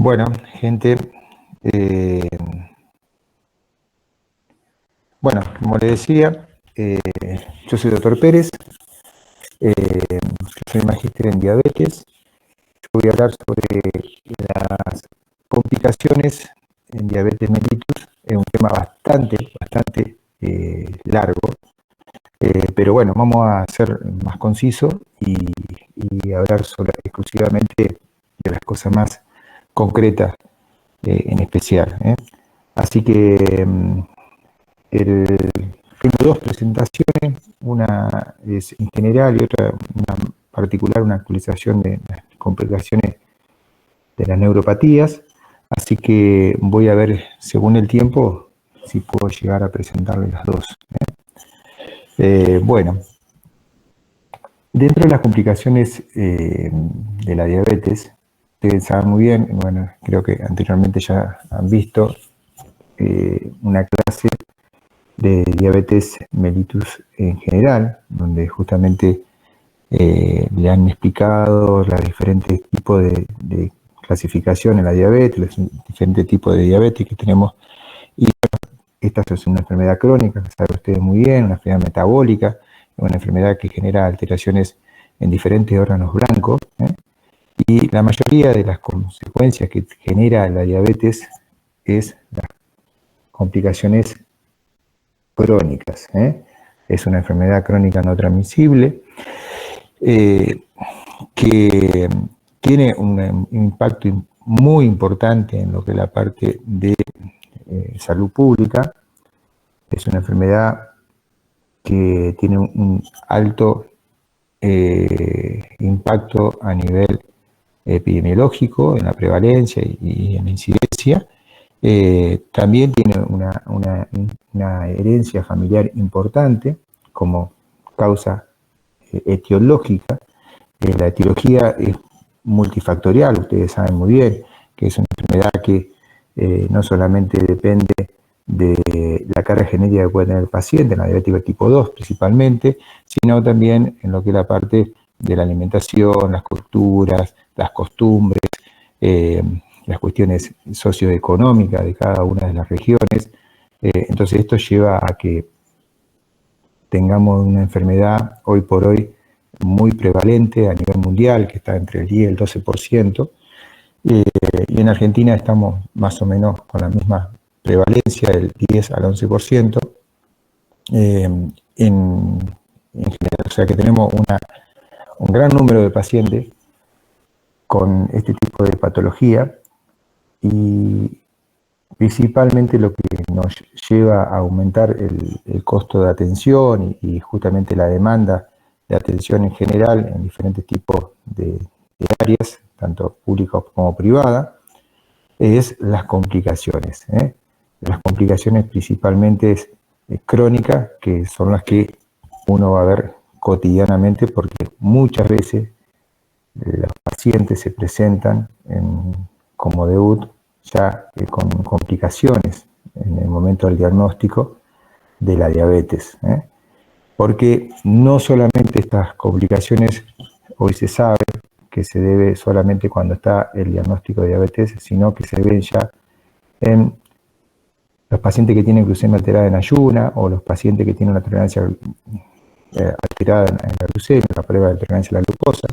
Bueno, gente, eh, bueno, como le decía, yo soy doctor Pérez, soy magíster en diabetes. Yo voy a hablar sobre las complicaciones en diabetes mellitus. Es un tema bastante largo, pero bueno, vamos a ser más conciso y hablar exclusivamente de las cosas más concretas en especial. Así que tengo dos presentaciones, una es en general y otra una particular, una actualización de las complicaciones de las neuropatías, así que voy a ver según el tiempo si puedo llegar a presentarles las dos. Bueno, dentro de las complicaciones de la diabetes, ustedes saben muy bien, bueno, creo que anteriormente ya han visto una clase de diabetes mellitus en general, donde justamente le han explicado los diferentes tipos de clasificación en la diabetes, los diferentes tipos de diabetes que tenemos. Y esta es una enfermedad crónica, que saben ustedes muy bien, una enfermedad metabólica, una enfermedad que genera alteraciones en diferentes órganos blancos, y la mayoría de las consecuencias que genera la diabetes es las complicaciones crónicas. Es una enfermedad crónica no transmisible que tiene un impacto muy importante en lo que es la parte de salud pública. Es una enfermedad que tiene un alto impacto a nivel epidemiológico en la prevalencia y en la incidencia. También tiene una herencia familiar importante como causa etiológica. La etiología es multifactorial, ustedes saben muy bien que es una enfermedad que no solamente depende de la carga genética que puede tener el paciente, en la diabetes tipo 2 principalmente, sino también en lo que es la parte de la alimentación, las culturas, las costumbres, las cuestiones socioeconómicas de cada una de las regiones. Entonces esto lleva a que tengamos una enfermedad hoy por hoy muy prevalente a nivel mundial, que está entre el 10 y el 12%, y en Argentina estamos más o menos con la misma prevalencia, del 10 al 11%, en general. O sea que tenemos un gran número de pacientes con este tipo de patología, y principalmente lo que nos lleva a aumentar el costo de atención y justamente la demanda de atención en general en diferentes tipos de áreas, tanto públicas como privadas, es las complicaciones. Las complicaciones principalmente crónicas, que son las que uno va a ver cotidianamente, porque muchas veces los pacientes se presentan como debut ya con complicaciones en el momento del diagnóstico de la diabetes. Porque no solamente estas complicaciones hoy se sabe que se debe solamente cuando está el diagnóstico de diabetes, sino que se ven ya en los pacientes que tienen glucemia alterada en ayuna, o los pacientes que tienen una tolerancia alterada en la glucemia, la prueba de tolerancia a la glucosa.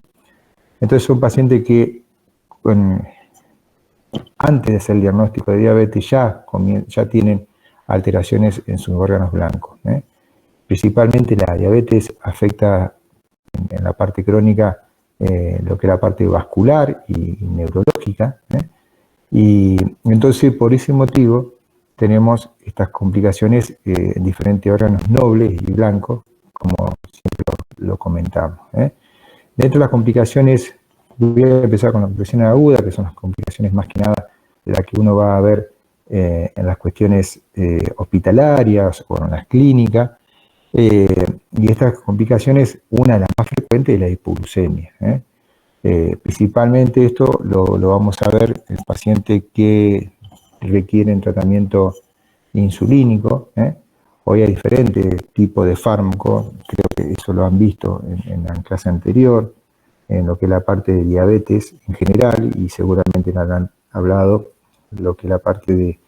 Entonces son pacientes que antes de hacer el diagnóstico de diabetes ya tienen alteraciones en sus órganos blancos. Principalmente la diabetes afecta en la parte crónica lo que es la parte vascular y neurológica. Y entonces por ese motivo tenemos estas complicaciones en diferentes órganos nobles y blancos, como siempre lo comentamos. Dentro de las complicaciones, voy a empezar con las complicaciones agudas, que son las complicaciones más que nada las que uno va a ver en las cuestiones hospitalarias o en las clínicas. Y estas complicaciones, una de las más frecuentes es la hipoglucemia. Principalmente esto lo vamos a ver en pacientes que requieren tratamiento insulínico. Hoy hay diferentes tipos de fármacos, creo que eso lo han visto en la clase anterior, en lo que es la parte de diabetes en general, y seguramente hablado lo que es la parte de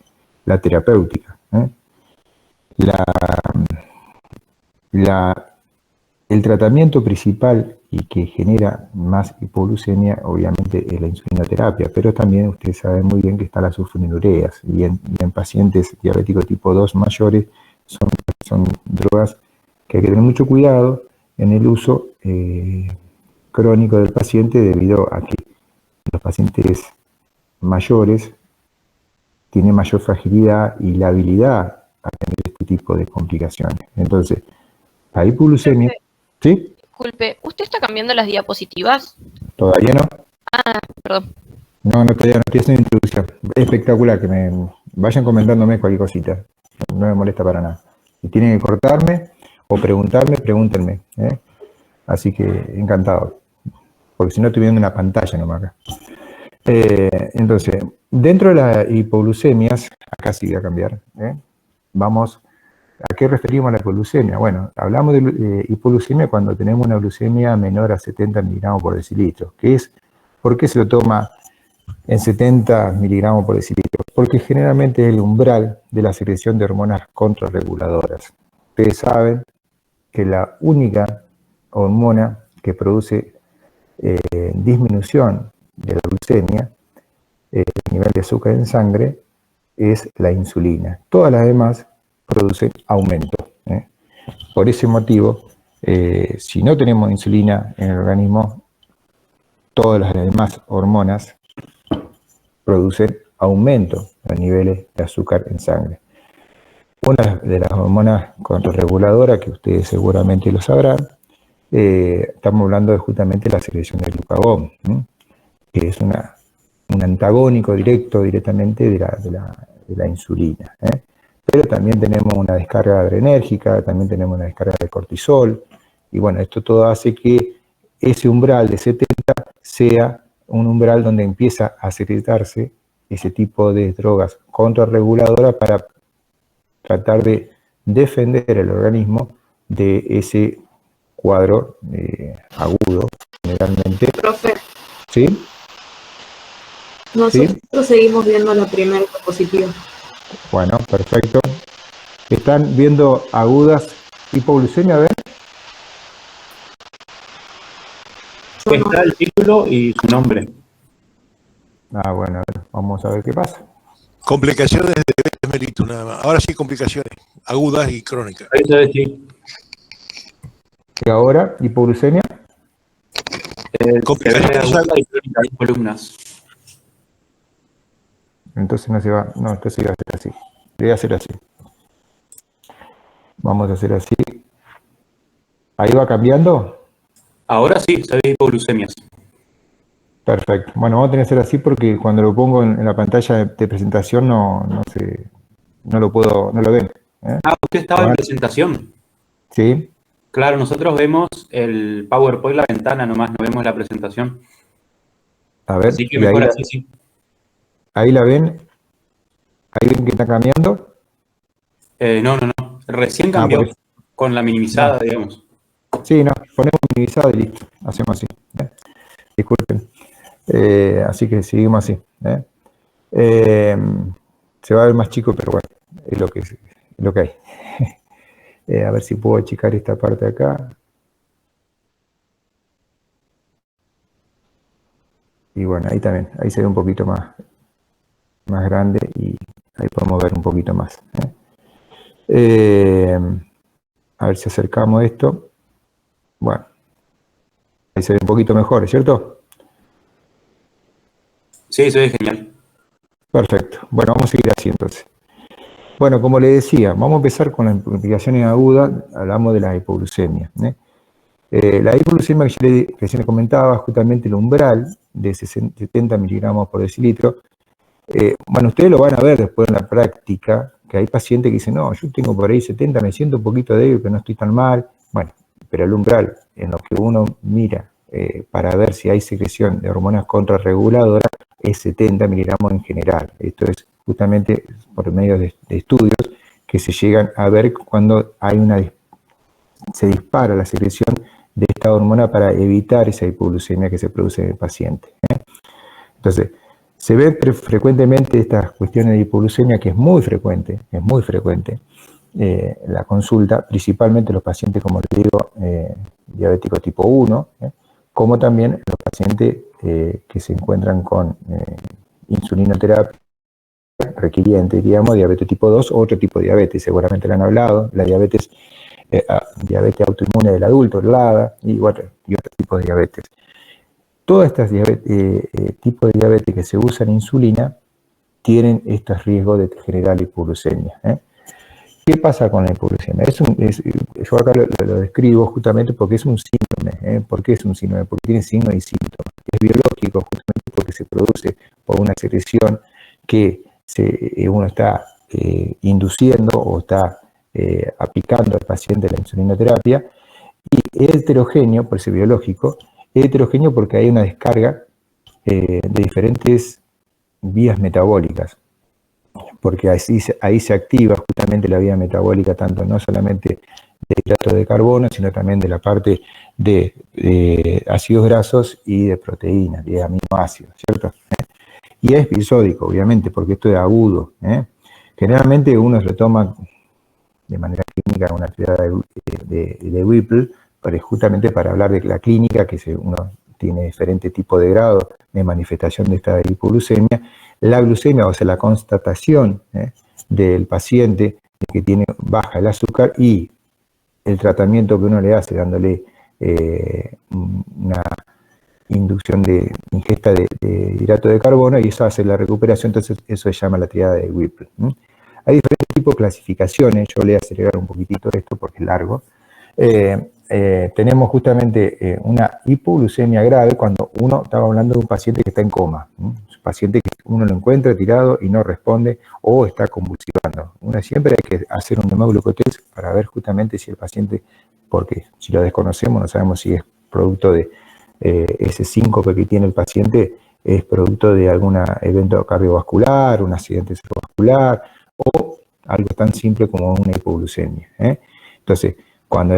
la terapéutica. El tratamiento principal y que genera más hipoglucemia, obviamente, es la insulinoterapia, pero también ustedes saben muy bien que está la sulfonilureas, y en pacientes diabéticos tipo 2 mayores son drogas que hay que tener mucho cuidado en el uso crónico del paciente, debido a que los pacientes mayores tienen mayor fragilidad y la habilidad a tener este tipo de complicaciones. Entonces, la hipoglucemia... ¿Sí? Disculpe, ¿usted está cambiando las diapositivas? ¿Todavía no? Ah, perdón. No, todavía no, estoy haciendo introducción. Espectacular, que me vayan comentándome cualquier cosita. No me molesta para nada. Si tienen que cortarme o preguntarme, pregúntenme. Así que encantado. Porque si no estoy viendo una pantalla nomás acá. Entonces, dentro de las hipoglucemias, acá sí voy a cambiar. Vamos, ¿a qué referimos a la hipoglucemia? Bueno, hablamos de hipoglucemia cuando tenemos una glucemia menor a 70 miligramos por decilitro. ¿Por qué se lo toma en 70 miligramos por decilitro? Porque generalmente es el umbral de la secreción de hormonas contrarreguladoras. Ustedes saben que la única hormona que produce disminución de la glucemia, el nivel de azúcar en sangre, es la insulina. Todas las demás producen aumento. Por ese motivo, si no tenemos insulina en el organismo, todas las demás hormonas producen aumento de niveles de azúcar en sangre. Una de las hormonas contrarreguladoras, que ustedes seguramente lo sabrán, estamos hablando de justamente la secreción del glucagón, que es un antagónico directamente de la insulina. Pero también tenemos una descarga adrenérgica, también tenemos una descarga de cortisol, y bueno, esto todo hace que ese umbral de 70 sea un umbral donde empieza a secretarse ese tipo de drogas contrarreguladoras para tratar de defender el organismo de ese cuadro agudo, generalmente. Profe, ¿Sí? nosotros seguimos viendo la primera diapositiva. Bueno, perfecto. ¿Están viendo agudas hipoglucemia? A ver. Está el título y su nombre. Ah, bueno, a ver, vamos a ver qué pasa. Complicaciones de diabetes mellitus, nada más. Ahora sí, complicaciones agudas y crónicas. Eso es, sí. ¿Y ahora hipoglucemia? Complicaciones agudas y crónicas en columnas. Entonces no se va, no, entonces iba a ser así. Voy a hacer así. Vamos a hacer así. ¿Ahí va cambiando? Ahora sí, se ve hipoglucemias. Perfecto. Bueno, vamos a tener que hacer así porque cuando lo pongo en la pantalla de presentación no lo ven. Ah, usted estaba en presentación. Sí. Claro, nosotros vemos el PowerPoint, la ventana nomás, no vemos la presentación. A ver. Así que mejor así, sí. ¿Ahí la ven? ¿Ahí ven que está cambiando? No. Recién cambió con la minimizada, no. digamos. Sí, no. Ponemos minimizado y listo. Hacemos así. Disculpen. Así que seguimos así. Se va a ver más chico, pero bueno, es lo que hay. A ver si puedo achicar esta parte de acá. Y bueno, ahí también, ahí se ve un poquito más grande y ahí podemos ver un poquito más. A ver si acercamos esto. Bueno, ahí se ve un poquito mejor, ¿cierto? Sí, se ve genial. Perfecto. Bueno, vamos a seguir así entonces. Bueno, como le decía, vamos a empezar con las complicaciones agudas. Hablamos de la hipoglucemia. La hipoglucemia que yo le comentaba, justamente el umbral de 70 miligramos por decilitro. Bueno, ustedes lo van a ver después en la práctica, que hay pacientes que dicen, no, yo tengo por ahí 70, me siento un poquito débil, pero no estoy tan mal. Bueno, pero el umbral en lo que uno mira para ver si hay secreción de hormonas contrarreguladoras es 70 miligramos en general. Esto es justamente por medio de estudios que se llegan a ver cuando hay se dispara la secreción de esta hormona para evitar esa hipoglucemia que se produce en el paciente. Entonces, Se ve frecuentemente estas cuestiones de hipoglucemia, que es muy frecuente, la consulta, principalmente los pacientes, como les digo, diabéticos tipo 1, como también los pacientes que se encuentran con insulinoterapia requiriente, digamos, diabetes tipo 2 o otro tipo de diabetes, seguramente le han hablado, la diabetes autoinmune del adulto, LADA, y otro tipo de diabetes. Todas estas tipos de diabetes que se usan insulina tienen estos riesgos de generar hipoglucemia. ¿Qué pasa con la hipoglucemia? Yo acá lo describo justamente porque es un síndrome. ¿Por qué es un síndrome? Porque tiene signos y síntomas. Es biológico justamente porque se produce por una secreción que uno está induciendo o está aplicando al paciente la insulinoterapia, y es heterogéneo, por ser biológico, es heterogéneo porque hay una descarga de diferentes vías metabólicas, porque ahí se activa justamente la vía metabólica, tanto no solamente de hidratos de carbono, sino también de la parte de ácidos grasos y de proteínas, de aminoácidos, ¿cierto? Y es episódico, obviamente, porque esto es agudo. Generalmente uno se toma de manera clínica una tirada de Whipple, pero justamente para hablar de la clínica, que uno tiene diferentes tipos de grados de manifestación de esta hipoglucemia. La glucemia, o sea, la constatación del paciente que tiene baja el azúcar, y el tratamiento que uno le hace dándole una inducción de ingesta de hidrato de carbono, y eso hace la recuperación. Entonces eso se llama la triada de Whipple. Hay diferentes tipos de clasificaciones. Yo le voy a acelerar un poquitito esto porque es largo. Tenemos justamente una hipoglucemia grave cuando uno estaba hablando de un paciente que está en coma, un paciente que uno lo encuentra tirado y no responde o está convulsivando. Siempre hay que hacer un hemoglucotest para ver justamente si el paciente, porque si lo desconocemos no sabemos si es producto de ese síncope que tiene el paciente, es producto de algún evento cardiovascular, un accidente cerebrovascular o algo tan simple como una hipoglucemia. Entonces, cuando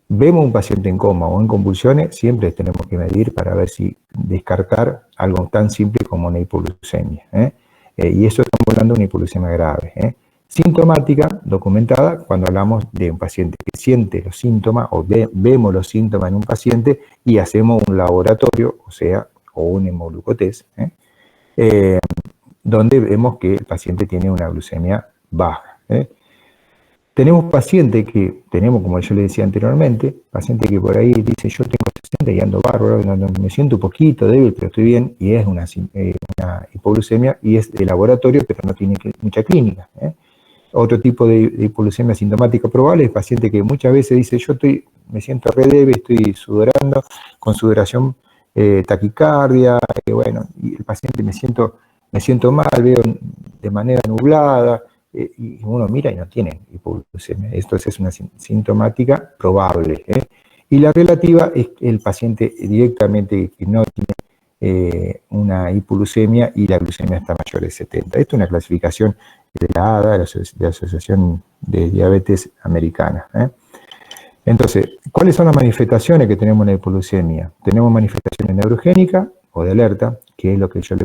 vemos un paciente en coma o en convulsiones, siempre tenemos que medir para ver si descartar algo tan simple como una hipoglucemia. Y eso estamos hablando de una hipoglucemia grave. Sintomática, documentada, cuando hablamos de un paciente que siente los síntomas o vemos los síntomas en un paciente y hacemos un laboratorio, o un hemoglucotest, donde vemos que el paciente tiene una glucemia baja. Tenemos pacientes como yo le decía anteriormente, paciente que por ahí dice, yo tengo 60 y ando bárbaro, me siento un poquito débil, pero estoy bien, y es una hipoglucemia, y es de laboratorio, pero no tiene mucha clínica. Otro tipo de hipoglucemia sintomática probable es paciente que muchas veces dice, me siento re débil, estoy sudorando, con sudoración taquicardia, y el paciente me siento mal, veo de manera nublada, y uno mira y no tiene hipoglucemia. Esto es una sintomática probable. Y la relativa es el paciente directamente que no tiene una hipoglucemia y la glucemia está mayor de 70. Esto es una clasificación de la ADA, de la Asociación de Diabetes Americana. Entonces, ¿cuáles son las manifestaciones que tenemos en la hipoglucemia? Tenemos manifestaciones neurogénicas o de alerta, que es lo que yo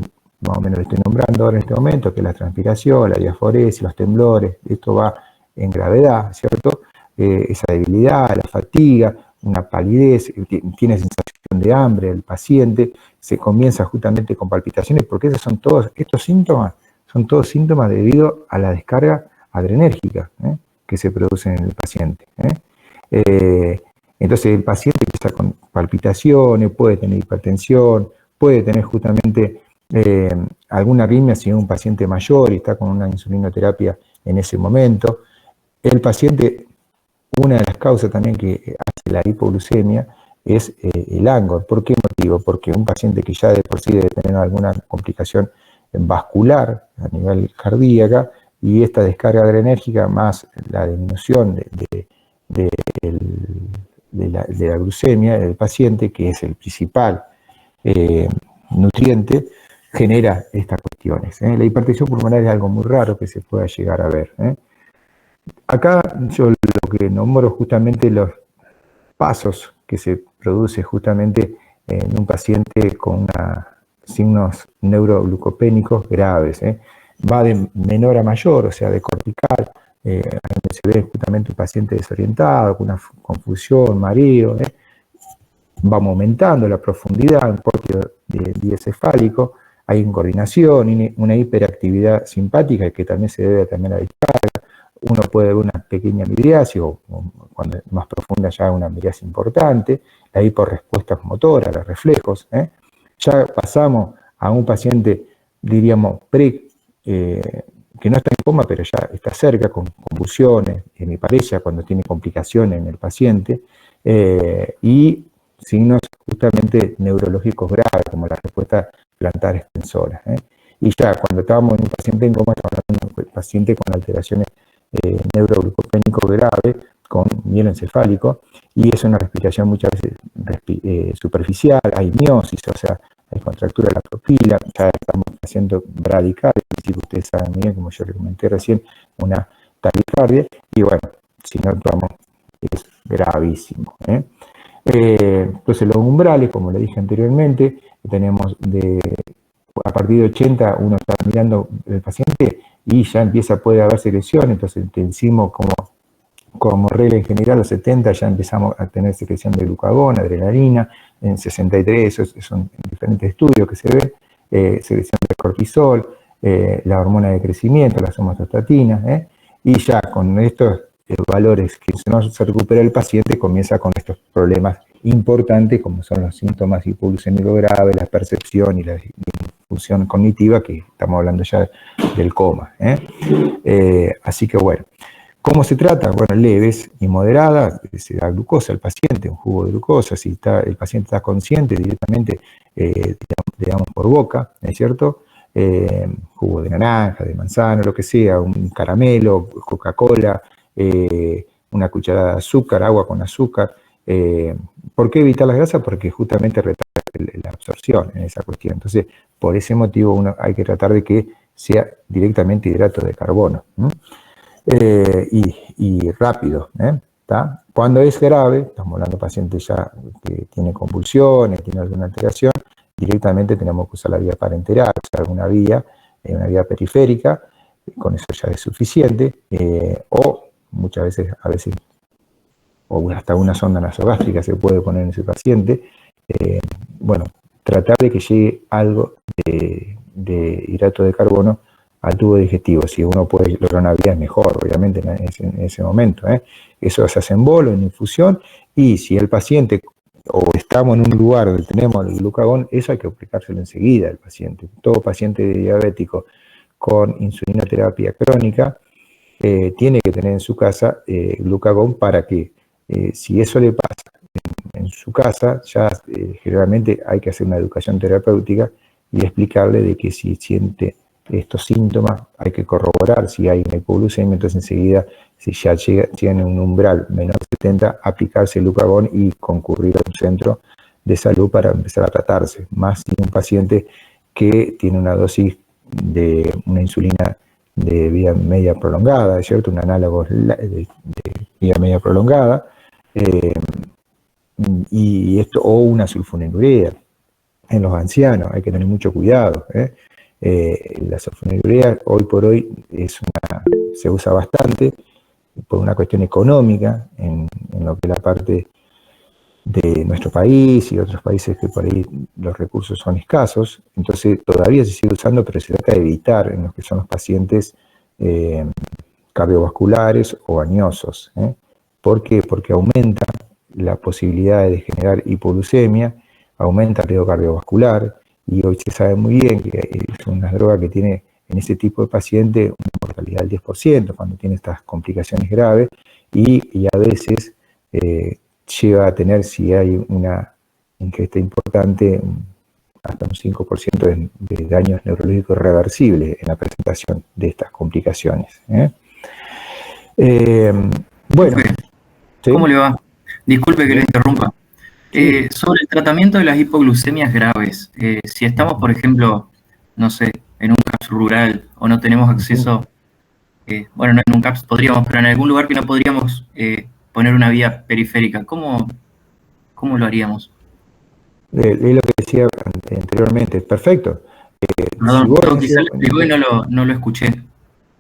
más o menos le estoy nombrando ahora en este momento, que es la transpiración, la diaforesis, los temblores. Esto va en gravedad, ¿cierto? Esa debilidad, la fatiga, una palidez, tiene sensación de hambre el paciente, se comienza justamente con palpitaciones, porque estos síntomas son todos síntomas debido a la descarga adrenérgica que se produce en el paciente. Entonces el paciente empieza con palpitaciones, puede tener hipertensión, puede tener justamente alguna arritmia si es un paciente mayor y está con una insulinoterapia en ese momento. El paciente, una de las causas también que hace la hipoglucemia es el ANGOR. ¿Por qué motivo? Porque un paciente que ya de por sí debe tener alguna complicación vascular a nivel cardíaca, y esta descarga adrenérgica más la disminución de la glucemia del paciente, que es el principal nutriente, genera estas cuestiones. La hipertensión pulmonar es algo muy raro que se pueda llegar a ver. Acá yo lo que nombro justamente los pasos que se produce justamente en un paciente con una signos neuroglucopénicos graves. Va de menor a mayor, o sea, de cortical, se ve justamente un paciente desorientado, con una confusión, mareo, vamos aumentando la profundidad, un corte diencefálico, hay incoordinación, una hiperactividad simpática que también se debe también a la descarga. Uno puede ver una pequeña miriasis, o cuando es más profunda ya una miriasis importante, la hiporrespuesta motora, los reflejos. Ya pasamos a un paciente, diríamos, que no está en coma, pero ya está cerca, con convulsiones, hemiparesia, cuando tiene complicaciones en el paciente, y signos justamente neurológicos graves, como la respuesta plantar extensora. Y ya cuando estábamos en un paciente en coma, estábamos hablando de un paciente con alteraciones neuroglucopénico grave, con mieloencefálico, y es una respiración muchas veces superficial, hay miosis, o sea, hay contractura de la pupila, ya estamos haciendo bradicardia, es decir, ustedes saben bien, como yo les comenté recién, una taquicardia, y bueno, si no actuamos es gravísimo. Entonces los umbrales, como le dije anteriormente, tenemos a partir de 80 uno está mirando el paciente y ya puede haber secreción, entonces decimos como regla en general, a los 70 ya empezamos a tener secreción de glucagón, adrenalina, en 63, esos son diferentes estudios que se ven, secreción de cortisol, la hormona de crecimiento, la somatostatina, y ya con estos valores que no se recupera el paciente, comienza con estos problemas importantes como son los síntomas hipoglucémicos graves, la percepción y la disfunción cognitiva, que estamos hablando ya del coma. Así que bueno, ¿cómo se trata? Bueno, leves y moderadas, se da glucosa al paciente, un jugo de glucosa, si el paciente está consciente directamente, digamos por boca, ¿no es cierto? Jugo de naranja, de manzana, lo que sea, un caramelo, Coca-Cola, una cucharada de azúcar, agua con azúcar. ¿Por qué evitar las grasas? Porque justamente retarda la absorción en esa cuestión. Entonces, por ese motivo hay que tratar de que sea directamente hidrato de carbono. Y rápido. ¿Tá? Cuando es grave, estamos hablando de pacientes ya que tienen convulsiones, tienen alguna alteración, directamente tenemos que usar la vía parenteral, usar alguna vía, una vía periférica, con eso ya es suficiente, o muchas veces, o hasta una sonda nasogástrica se puede poner en ese paciente. Bueno, tratar de que llegue algo de hidrato de carbono al tubo digestivo. Si uno puede lograr una vía es mejor, obviamente, en ese momento. Eso se hace en bolo, en infusión, y si el paciente, o estamos en un lugar donde tenemos el glucagón, eso hay que aplicárselo enseguida al paciente. Todo paciente diabético con insulinoterapia crónica tiene que tener en su casa glucagón para que, si eso le pasa en su casa, ya generalmente hay que hacer una educación terapéutica y explicarle de que si siente estos síntomas hay que corroborar si hay una hipoglucemia, entonces enseguida, si ya tiene un umbral menor de 70, aplicarse el glucagón y concurrir a un centro de salud para empezar a tratarse, más si un paciente que tiene una dosis de una insulina de vía media prolongada, ¿cierto? Un análogo de vía media prolongada, y esto, o una sulfonilurea. En los ancianos hay que tener mucho cuidado. La sulfonilurea hoy por hoy se usa bastante por una cuestión económica en lo que es la parte de nuestro país y otros países que por ahí los recursos son escasos, entonces todavía se sigue usando, pero se trata de evitar en los que son los pacientes cardiovasculares o añosos. ¿Por qué? Porque aumenta la posibilidad de generar hipoglucemia, aumenta el riesgo cardiovascular, y hoy se sabe muy bien que es una droga que tiene en ese tipo de paciente una mortalidad del 10% cuando tiene estas complicaciones graves, y a veces lleva a tener, si hay una ingesta importante, hasta un 5% de daños neurológicos irreversibles en la presentación de estas complicaciones. Bueno, ¿sí? ¿Cómo le va? Disculpe que le interrumpa. Sobre el tratamiento de las hipoglucemias graves, si estamos, por ejemplo, no sé, en un CAPS rural o no tenemos acceso, bueno, no en un CAPS podríamos, pero en algún lugar que no podríamos poner una vía periférica, ¿cómo lo haríamos? Es lo que decía anteriormente, perfecto. Perdón, Si vos en quizá ese- lo explicó y no lo escuché.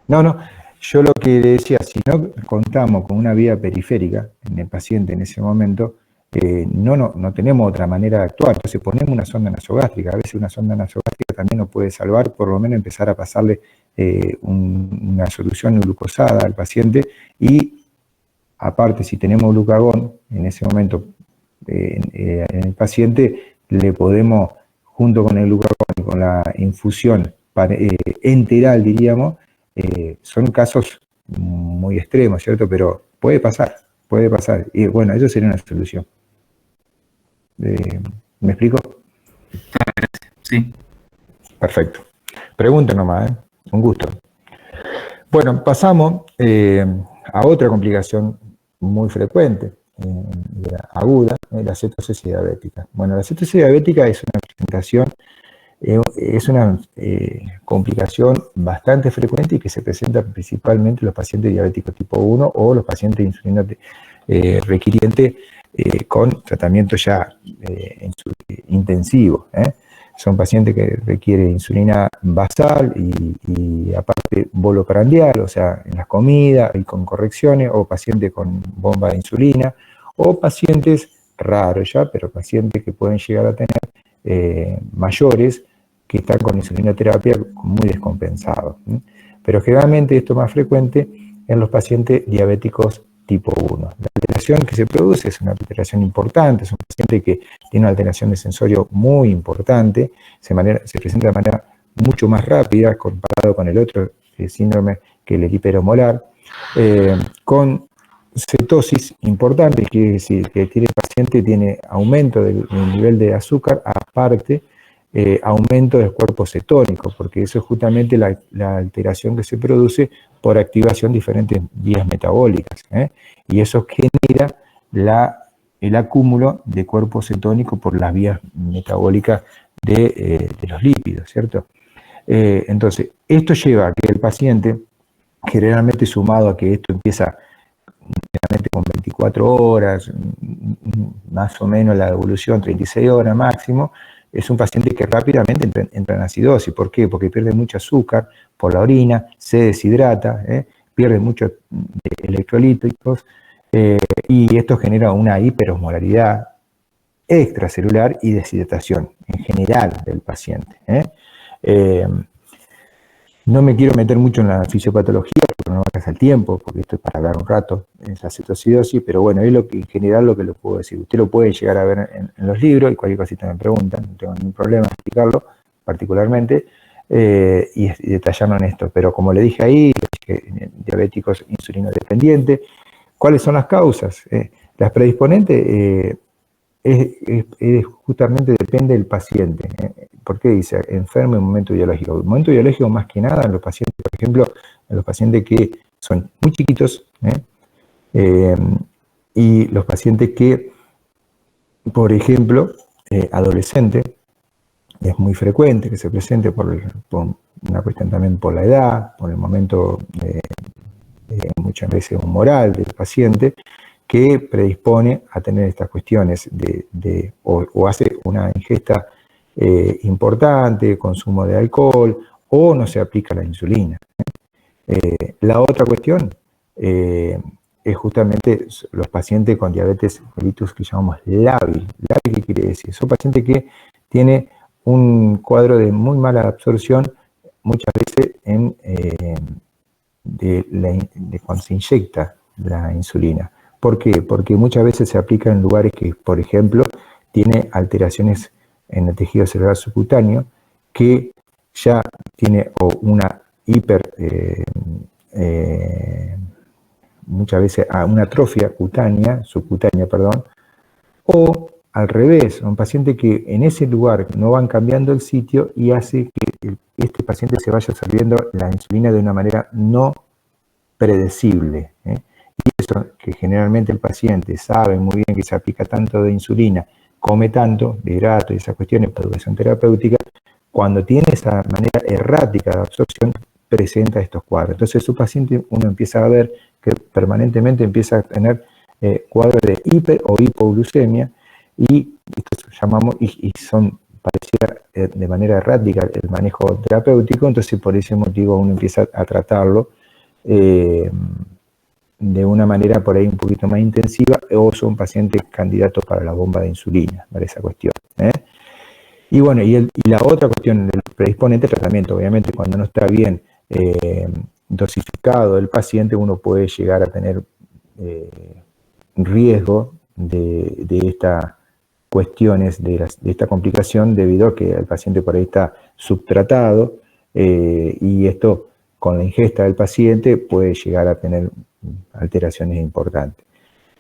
No, yo lo que decía, si no contamos con una vía periférica en el paciente en ese momento, no tenemos otra manera de actuar. Entonces ponemos una sonda nasogástrica. A veces una sonda nasogástrica también nos puede salvar, por lo menos empezar a pasarle una solución glucosada al paciente y aparte, si tenemos glucagón en ese momento en el paciente, le podemos, junto con el glucagón y con la infusión enteral, diríamos, son casos muy extremos, ¿cierto? Pero puede pasar. Y bueno, eso sería una solución. ¿Me explico? Sí. Perfecto. Pregunta nomás, ¿eh? Un gusto. Bueno, pasamos a otra complicación muy frecuente, aguda, la cetosis diabética. Bueno, la cetosis diabética es una presentación, es una complicación bastante frecuente y que se presenta principalmente en los pacientes diabéticos tipo 1 o los pacientes de insulina requiriente con tratamiento ya intensivo. Son pacientes que requieren insulina basal y aparte bolo prandial, o sea, en las comidas y con correcciones, o pacientes con bomba de insulina, o pacientes raros ya, pero pacientes que pueden llegar a tener mayores que están con insulinoterapia muy descompensados. Pero generalmente esto es más frecuente en los pacientes diabéticos tipo 1. La alteración que se produce es una alteración importante, es un paciente que tiene una alteración de sensorio muy importante, se presenta de manera mucho más rápida comparado con el otro síndrome que el hiperomolar, con cetosis importante, quiere decir que el paciente tiene aumento del nivel de azúcar, aparte aumento del cuerpo cetónico, porque eso es justamente la alteración que se produce por activación de diferentes vías metabólicas, y eso genera el acúmulo de cuerpo cetónico por las vías metabólicas de los lípidos, ¿cierto? Entonces, esto lleva a que el paciente, generalmente sumado a que esto empieza generalmente con 24 horas, más o menos la evolución 36 horas máximo, es un paciente que rápidamente entra en acidosis. ¿Por qué? Porque pierde mucho azúcar por la orina, se deshidrata, pierde muchos electrolíticos y esto genera una hiperosmolaridad extracelular y deshidratación en general del paciente. No me quiero meter mucho en la fisiopatología porque no me alcanza el tiempo, porque esto es para hablar un rato, es la cetocidosis, pero bueno, es en general lo que le puedo decir. Usted lo puede llegar a ver en los libros y cualquier cosita me preguntan, no tengo ningún problema en explicarlo particularmente y detallarlo en esto. Pero como le dije ahí, diabéticos insulinodependientes, ¿cuáles son las causas? Las predisponentes justamente depende del paciente. ¿Por qué dice enfermo en momento biológico? El momento biológico más que nada en los pacientes, por ejemplo, en los pacientes que son muy chiquitos y los pacientes que, por ejemplo, adolescentes, es muy frecuente que se presente por una cuestión también por la edad, por el momento muchas veces humoral del paciente, que predispone a tener estas cuestiones o hace una ingesta importante, consumo de alcohol, o no se aplica la insulina. La otra cuestión es justamente los pacientes con diabetes mellitus que llamamos lábil. ¿Lábil qué quiere decir? Son pacientes que tienen un cuadro de muy mala absorción, muchas veces de cuando se inyecta la insulina. ¿Por qué? Porque muchas veces se aplica en lugares que, por ejemplo, tiene alteraciones en el tejido celular subcutáneo, que ya tiene una muchas veces una atrofia subcutánea, o al revés, un paciente que en ese lugar no van cambiando el sitio y hace que este paciente se vaya absorbiendo la insulina de una manera no predecible. Y eso que generalmente el paciente sabe muy bien que se aplica tanto de insulina, come tanto de hidrato y esas cuestiones por educación terapéutica, cuando tiene esa manera errática de absorción, presenta estos cuadros. Entonces su paciente uno empieza a ver que permanentemente empieza a tener cuadros de hiper o hipoglucemia y esto llamamos, y son pareciera de manera errática el manejo terapéutico, entonces por ese motivo uno empieza a tratarlo de una manera por ahí un poquito más intensiva, o son pacientes candidatos para la bomba de insulina, para esa cuestión. Y bueno, y la otra cuestión del predisponente tratamiento, obviamente cuando no está bien dosificado el paciente, uno puede llegar a tener riesgo de estas cuestiones, de esta complicación, debido a que el paciente por ahí está subtratado, y esto con la ingesta del paciente puede llegar a tener alteraciones importantes.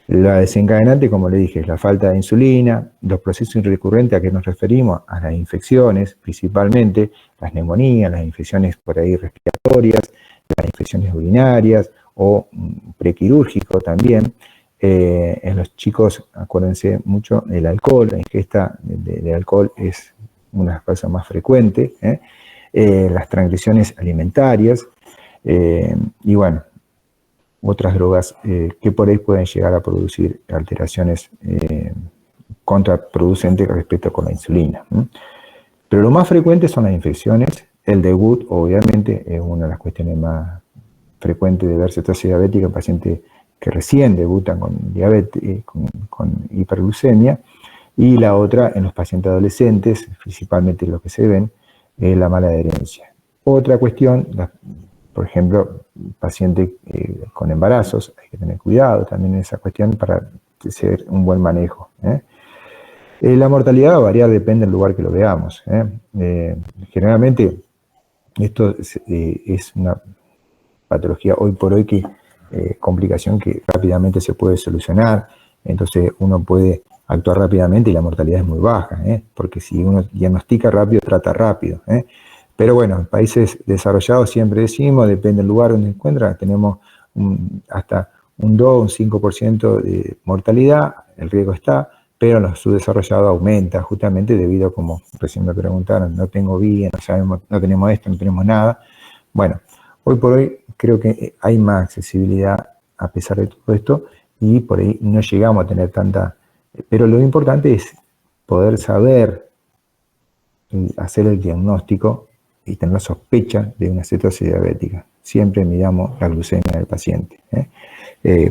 La desencadenante, como le dije, es la falta de insulina, los procesos recurrentes a que nos referimos, a las infecciones, principalmente las neumonías, las infecciones por ahí respiratorias, las infecciones urinarias o prequirúrgico también. En los chicos, acuérdense mucho, el alcohol, la ingesta de alcohol es una cosa más frecuente, las transgresiones alimentarias, y bueno, otras drogas que por ahí pueden llegar a producir alteraciones contraproducentes respecto con la insulina. Pero lo más frecuente son las infecciones. El debut, obviamente, es una de las cuestiones más frecuentes de ver cetosis diabética en pacientes que recién debutan con diabetes, con hiperglucemia, y la otra en los pacientes adolescentes, principalmente los que se ven, es la mala adherencia. Otra cuestión, por ejemplo, pacientes con embarazos, hay que tener cuidado también en esa cuestión para hacer un buen manejo. La mortalidad va a variar, depende del lugar que lo veamos. Generalmente, esto es una patología hoy por hoy complicación que rápidamente se puede solucionar, entonces uno puede actuar rápidamente y la mortalidad es muy baja, porque si uno diagnostica rápido, trata rápido. Pero bueno, en países desarrollados siempre decimos, depende del lugar donde se encuentra, tenemos hasta un 2, un 5% de mortalidad, el riesgo está, pero en los subdesarrollados aumenta justamente debido a, como recién me preguntaron, no tengo vía, no sabemos, no tenemos esto, no tenemos nada. Bueno, hoy por hoy creo que hay más accesibilidad a pesar de todo esto y por ahí no llegamos a tener tanta, pero lo importante es poder saber hacer el diagnóstico y tener la sospecha de una cetosis diabética. Siempre miramos la glucemia del paciente,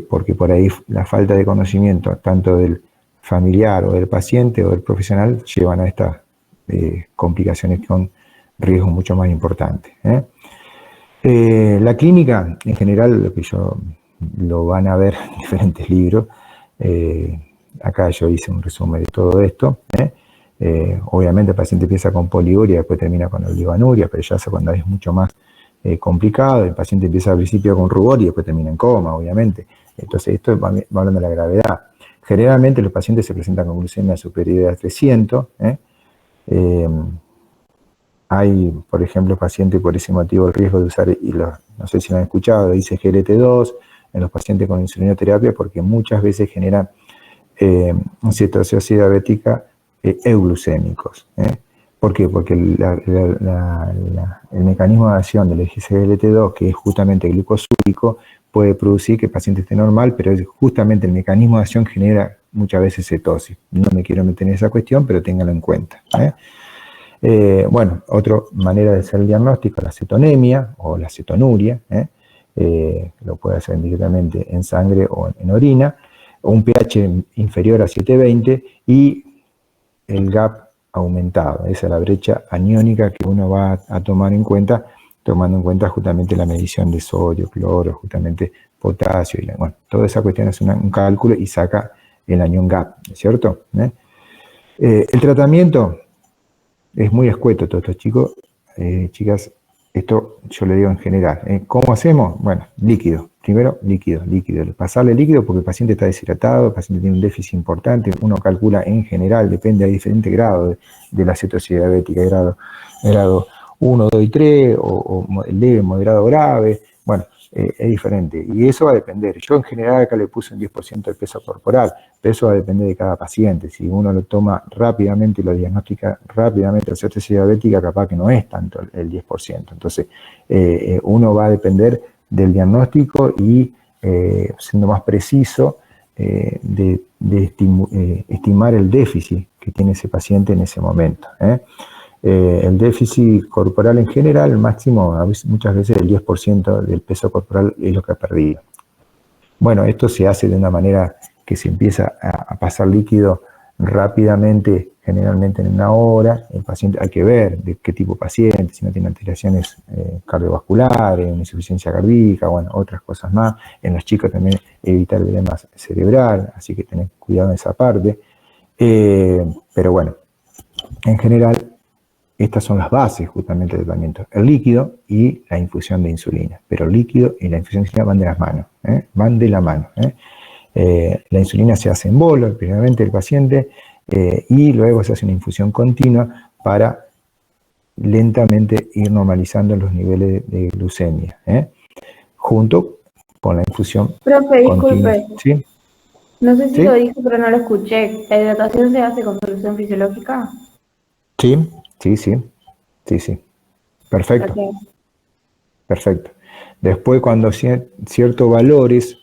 porque por ahí la falta de conocimiento, tanto del familiar o del paciente o del profesional, llevan a estas complicaciones con riesgos mucho más importantes. La clínica, en general, lo van a ver en diferentes libros. Acá yo hice un resumen de todo esto. Obviamente el paciente empieza con poliuria, después termina con oligonuria, pero ya cuando es mucho más complicado, el paciente empieza al principio con rubor y después termina en coma, obviamente. Entonces esto va hablando de la gravedad. Generalmente los pacientes se presentan con glucemia superior a 300. Hay, por ejemplo, pacientes por ese motivo el riesgo de usar, no sé si lo han escuchado, dice GLT2 en los pacientes con insulinoterapia, porque muchas veces generan cetosis diabética euglucémicos. ¿Por qué? Porque el mecanismo de acción del SGLT2, que es justamente el glucosúrico, puede producir que el paciente esté normal, pero es justamente el mecanismo de acción genera muchas veces cetosis. No me quiero meter en esa cuestión, pero ténganlo en cuenta. Bueno, otra manera de hacer el diagnóstico, la cetonemia o la cetonuria, lo puede hacer directamente en sangre o en orina, un pH inferior a 720 y el GAP aumentado. Esa es la brecha aniónica que uno va a tomar en cuenta, tomando en cuenta justamente la medición de sodio, cloro, justamente potasio, y bueno, toda esa cuestión es un cálculo y saca el anión GAP, ¿cierto? El tratamiento es muy escueto, todos estos chicos, chicas, esto yo le digo en general. ¿Cómo hacemos? Bueno, líquido. Primero, líquido. Pasarle líquido porque el paciente está deshidratado, el paciente tiene un déficit importante. Uno calcula en general, depende, hay diferentes grados de la cetosis diabética, grado 1, 2 y 3, o leve, moderado, grave. Bueno, es diferente. Y eso va a depender. Yo en general acá le puse un 10% del peso corporal, pero eso va a depender de cada paciente. Si uno lo toma rápidamente y lo diagnostica rápidamente la cetosis diabética, capaz que no es tanto el 10%. Entonces, uno va a depender del diagnóstico y siendo más preciso estimar el déficit que tiene ese paciente en ese momento. El déficit corporal en general, máximo, muchas veces el 10% del peso corporal es lo que ha perdido. Bueno, esto se hace de una manera que se empieza a pasar líquido rápidamente, generalmente en 1 hora. El paciente hay que ver de qué tipo de paciente, si no tiene alteraciones cardiovasculares, una insuficiencia cardíaca, bueno, otras cosas más. En los chicos también evitar el edema cerebral, así que tener cuidado en esa parte. Pero bueno, en general, estas son las bases justamente del tratamiento. El líquido y la infusión de insulina. Pero el líquido y la infusión de insulina van de las manos, van de la mano. La insulina se hace en bolo, primeramente el paciente, y luego se hace una infusión continua para lentamente ir normalizando los niveles de glucemia, junto con la infusión Profe, continua. disculpe. ¿Sí? No sé si ¿Sí? lo dije, pero no lo escuché. ¿La hidratación se hace con solución fisiológica? Sí. Perfecto. Ok. Perfecto. Después, cuando ciertos valores,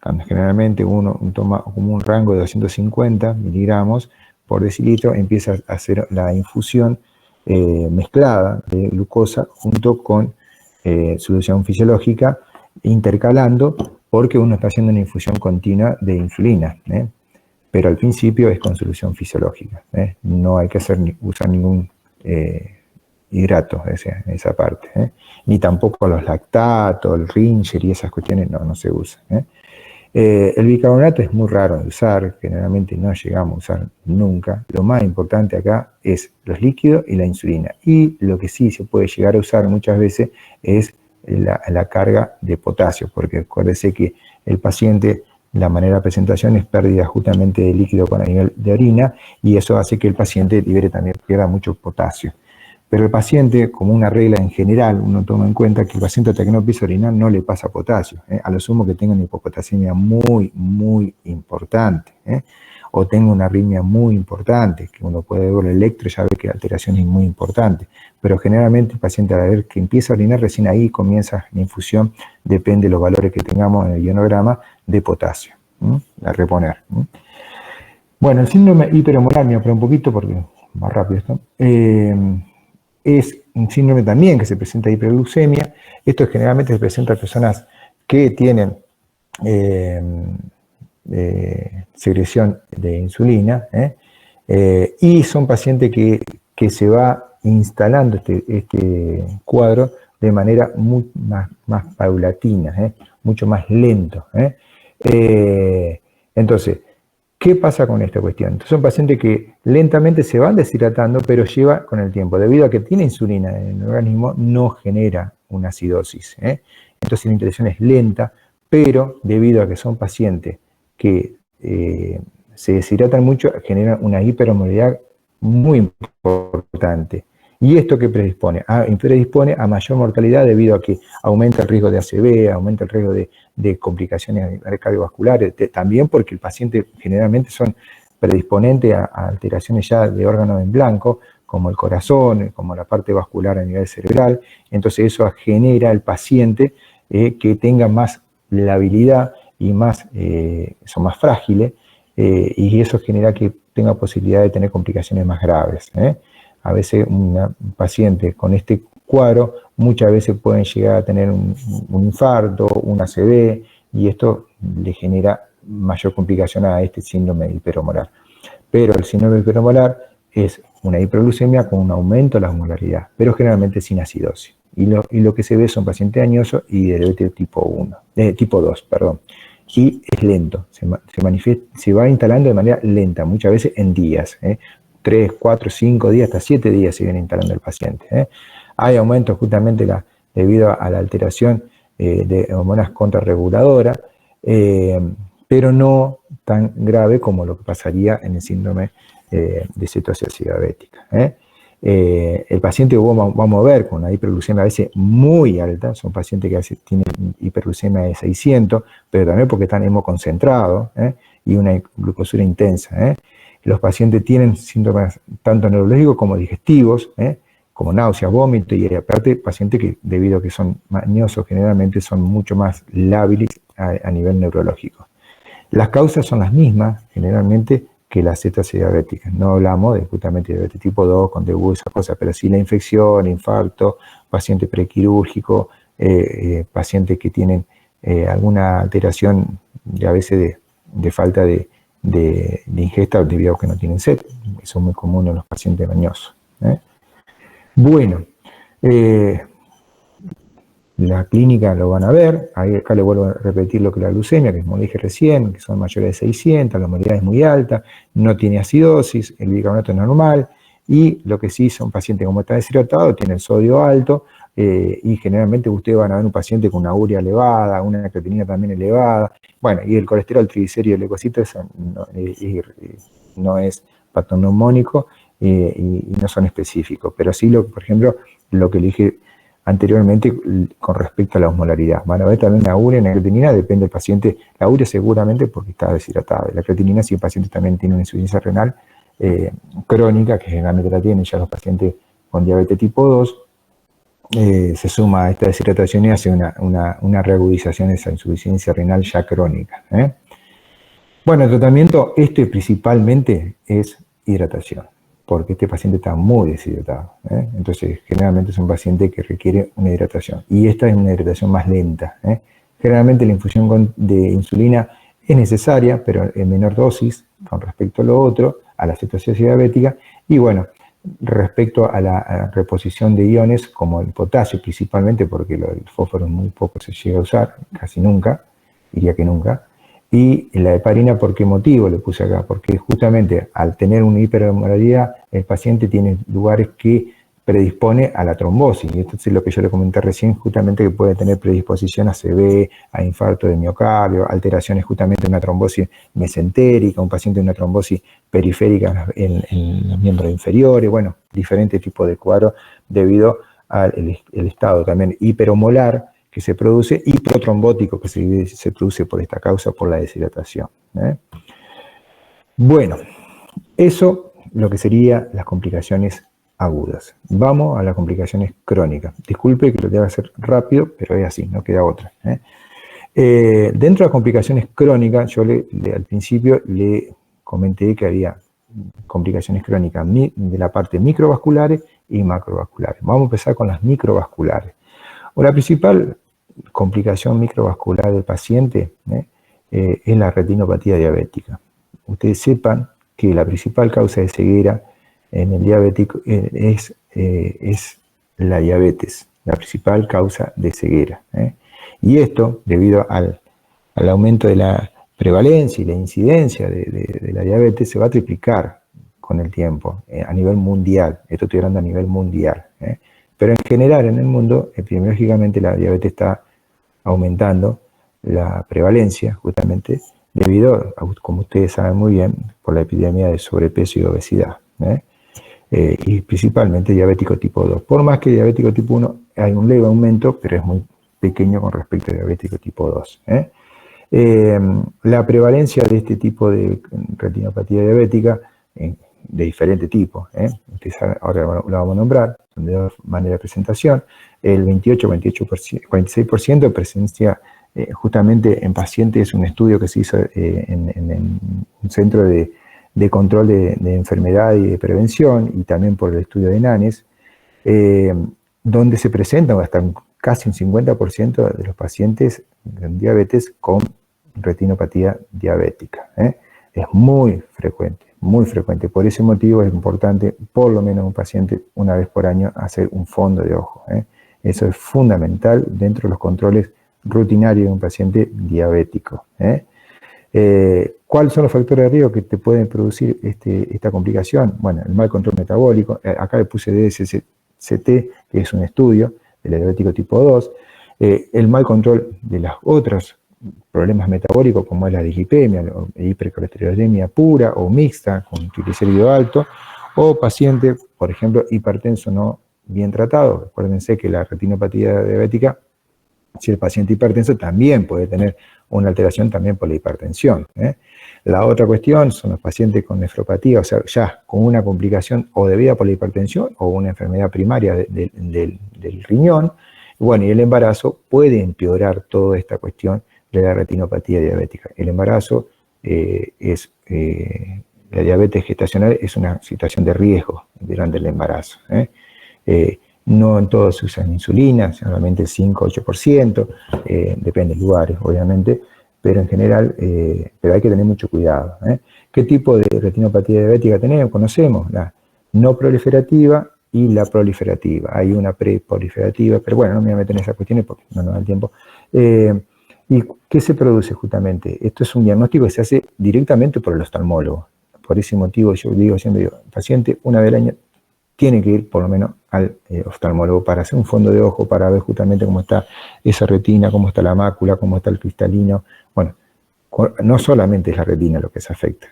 cuando generalmente uno toma como un rango de 250 miligramos por decilitro, empieza a hacer la infusión mezclada de glucosa junto con solución fisiológica, intercalando, porque uno está haciendo una infusión continua de insulina, pero al principio es con solución fisiológica. No hay que usar ningún hidrato en esa parte, ni tampoco los lactatos, el Ringer y esas cuestiones no se usan. El bicarbonato es muy raro de usar, generalmente no llegamos a usar nunca. Lo más importante acá es los líquidos y la insulina. Y lo que sí se puede llegar a usar muchas veces es la carga de potasio, porque acuérdese que el paciente, la manera de presentación es pérdida justamente de líquido a nivel de orina, y eso hace que el paciente pierda mucho potasio. Pero el paciente, como una regla en general, uno toma en cuenta que el paciente hasta que no empieza a orinar no le pasa potasio. A lo sumo que tenga una hipopotasemia muy, muy importante, o tenga una arritmia muy importante, que uno puede ver el electro y ya ve que la alteración es muy importante. Pero generalmente el paciente, al ver que empieza a orinar, recién ahí comienza la infusión, depende de los valores que tengamos en el ionograma de potasio, a reponer. Bueno, el síndrome hiperhemoral, me voy a poner un poquito porque más rápido esto. Es un síndrome también que se presenta de hiperglucemia. Esto generalmente se presenta a personas que tienen secreción de insulina, y son pacientes que se va instalando este cuadro de manera más paulatina, mucho más lento. Entonces, ¿qué pasa con esta cuestión? Son pacientes que lentamente se van deshidratando, pero lleva con el tiempo. Debido a que tiene insulina en el organismo, no genera una acidosis. Entonces la interacción es lenta, pero debido a que son pacientes que se deshidratan mucho, generan una hiperosmolalidad muy importante. ¿Y esto qué predispone? Predispone a mayor mortalidad debido a que aumenta el riesgo de ACV, aumenta el riesgo de complicaciones cardiovasculares, también porque el paciente generalmente son predisponentes a alteraciones ya de órganos en blanco, como el corazón, como la parte vascular a nivel cerebral. Entonces eso genera al paciente que tenga más labilidad y son más frágiles, y eso genera que tenga posibilidad de tener complicaciones más graves. A veces un paciente con este cuadro muchas veces pueden llegar a tener un infarto, un ACV, y esto le genera mayor complicación a este síndrome hiperosmolar. Pero el síndrome hiperosmolar es una hiperglucemia con un aumento de la osmolaridad, pero generalmente sin acidosis. Y lo que se ve son pacientes añosos y de diabetes tipo 2, perdón. Y es lento, se va instalando de manera lenta, muchas veces en días. 3, 4, 5 días, hasta 7 días se viene instalando el paciente. Hay aumentos justamente debido a la alteración de hormonas contrarreguladoras, pero no tan grave como lo que pasaría en el síndrome de cetosis diabética. El paciente, vamos a ver, con una hiperglucemia a veces muy alta, son pacientes que a veces tienen hiperglucemia de 600, pero también porque están hemoconcentrados y una glucosura intensa. Los pacientes tienen síntomas tanto neurológicos como digestivos, como náuseas, vómito, y aparte pacientes que, debido a que son mañosos, generalmente son mucho más lábiles a nivel neurológico. Las causas son las mismas, generalmente, que la cetosis diabética. No hablamos de justamente diabetes tipo 2, con DU, esas cosas, pero sí la infección, infarto, paciente prequirúrgico, pacientes que tienen alguna alteración, a veces de falta de ingesta debido a que no tienen sed. Eso es muy común en los pacientes mañosos. Bueno, la clínica lo van a ver. Acá le vuelvo a repetir lo que la glucemia, que como le dije recién, que son mayores de 600, la osmolaridad es muy alta, no tiene acidosis, el bicarbonato es normal, y lo que sí son pacientes como está deshidratado, tienen sodio alto, y generalmente ustedes van a ver un paciente con una urea elevada, una creatinina también elevada, bueno, y el colesterol, triglicéridos, leucocitos, eso no es patognomónico y no son específicos, pero sí, por ejemplo, lo que le dije anteriormente con respecto a la osmolaridad. Van a ver también la urea y la creatinina, depende del paciente. La urea seguramente porque está deshidratado. La creatinina, si el paciente también tiene una insuficiencia renal crónica, que generalmente la tienen ya los pacientes con diabetes tipo 2, se suma a esta deshidratación y hace una reagudización de esa insuficiencia renal ya crónica. Bueno, el tratamiento principalmente es hidratación, porque este paciente está muy deshidratado. Entonces, generalmente es un paciente que requiere una hidratación. Y esta es una hidratación más lenta. Generalmente la infusión de insulina es necesaria, pero en menor dosis con respecto a lo otro, a la cetosis diabética. Y bueno, respecto a la reposición de iones, como el potasio principalmente, porque el fósforo muy poco se llega a usar, casi nunca, diría que nunca. Y la heparina, ¿por qué motivo le puse acá? Porque justamente al tener una hiperosmolaridad, el paciente tiene lugares que predispone a la trombosis. Y esto es lo que yo le comenté recién, justamente que puede tener predisposición a CV, a infarto de miocardio, alteraciones justamente de una trombosis mesentérica, un paciente de una trombosis periférica en los miembros inferiores, bueno, diferentes tipos de cuadros debido al el estado también hiperomolar que se produce, y protrombótico que se produce por esta causa, por la deshidratación. Bueno, eso lo que serían las complicaciones agudas. Vamos a las complicaciones crónicas. Disculpe que lo tenga que hacer rápido, pero es así, no queda otra. Dentro de las complicaciones crónicas, yo al principio le comenté que había complicaciones crónicas de la parte microvasculares y macrovasculares. Vamos a empezar con las microvasculares. La principal complicación microvascular del paciente es la retinopatía diabética. Ustedes sepan que la principal causa de ceguera en el diabético es la diabetes, la principal causa de ceguera. Y esto, debido al aumento de la prevalencia y la incidencia de la diabetes, se va a triplicar con el tiempo a nivel mundial. Esto estoy hablando a nivel mundial. Pero en general en el mundo, epidemiológicamente, la diabetes está aumentando la prevalencia, justamente debido, como ustedes saben muy bien, por la epidemia de sobrepeso y obesidad. Y principalmente diabético tipo 2. Por más que diabético tipo 1 hay un leve aumento, pero es muy pequeño con respecto a diabético tipo 2. La prevalencia de este tipo de retinopatía diabética, de diferente tipo, ustedes saben, ahora lo vamos a nombrar, de dos maneras de presentación, el 46% presencia justamente en pacientes, es un estudio que se hizo en un centro de control de enfermedad y de prevención, y también por el estudio de NANES, donde se presentan hasta casi un 50% de los pacientes con diabetes con retinopatía diabética. Es muy frecuente. Muy frecuente. Por ese motivo es importante, por lo menos un paciente una vez por año, hacer un fondo de ojo. Eso es fundamental dentro de los controles rutinarios de un paciente diabético. ¿Cuáles son los factores de riesgo que te pueden producir esta complicación? Bueno, el mal control metabólico. Acá le puse DSCT, que es un estudio del diabético tipo 2. El mal control de las otras problemas metabólicos, como es la dislipemia, la hipercolesterolemia pura o mixta con triglicérido alto, o paciente, por ejemplo, hipertenso no bien tratado. Acuérdense que la retinopatía diabética, si el paciente hipertenso también puede tener una alteración también por la hipertensión. La otra cuestión son los pacientes con nefropatía, o sea, ya con una complicación o debida por la hipertensión o una enfermedad primaria del riñón. Bueno, y el embarazo puede empeorar toda esta cuestión de la retinopatía diabética. El embarazo la diabetes gestacional es una situación de riesgo durante el embarazo. No en todos se usan insulina, solamente el 5-8%, depende de lugares, obviamente, pero en general, pero hay que tener mucho cuidado. ¿Qué tipo de retinopatía diabética tenemos? Conocemos la no proliferativa y la proliferativa. Hay una preproliferativa, pero bueno, no me voy a meter en esas cuestiones porque no nos da el tiempo. ¿Y qué se produce justamente? Esto es un diagnóstico que se hace directamente por el oftalmólogo. Por ese motivo yo siempre digo, el paciente una vez al año tiene que ir por lo menos al oftalmólogo para hacer un fondo de ojo, para ver justamente cómo está esa retina, cómo está la mácula, cómo está el cristalino. Bueno, no solamente es la retina lo que se afecta.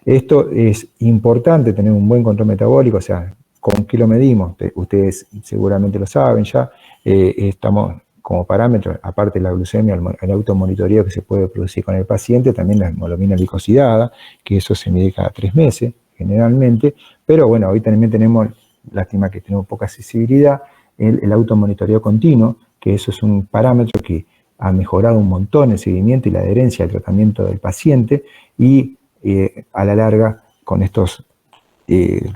Esto es importante, tener un buen control metabólico, o sea, ¿con qué lo medimos? Ustedes seguramente lo saben ya, estamos como parámetro, aparte de la glucemia, el automonitoreo que se puede producir con el paciente, también la hemoglobina glicosilada, que eso se mide cada 3 meses, generalmente, pero bueno, hoy también tenemos, lástima que tenemos poca accesibilidad, el automonitoreo continuo, que eso es un parámetro que ha mejorado un montón el seguimiento y la adherencia al tratamiento del paciente, y a la larga, con estos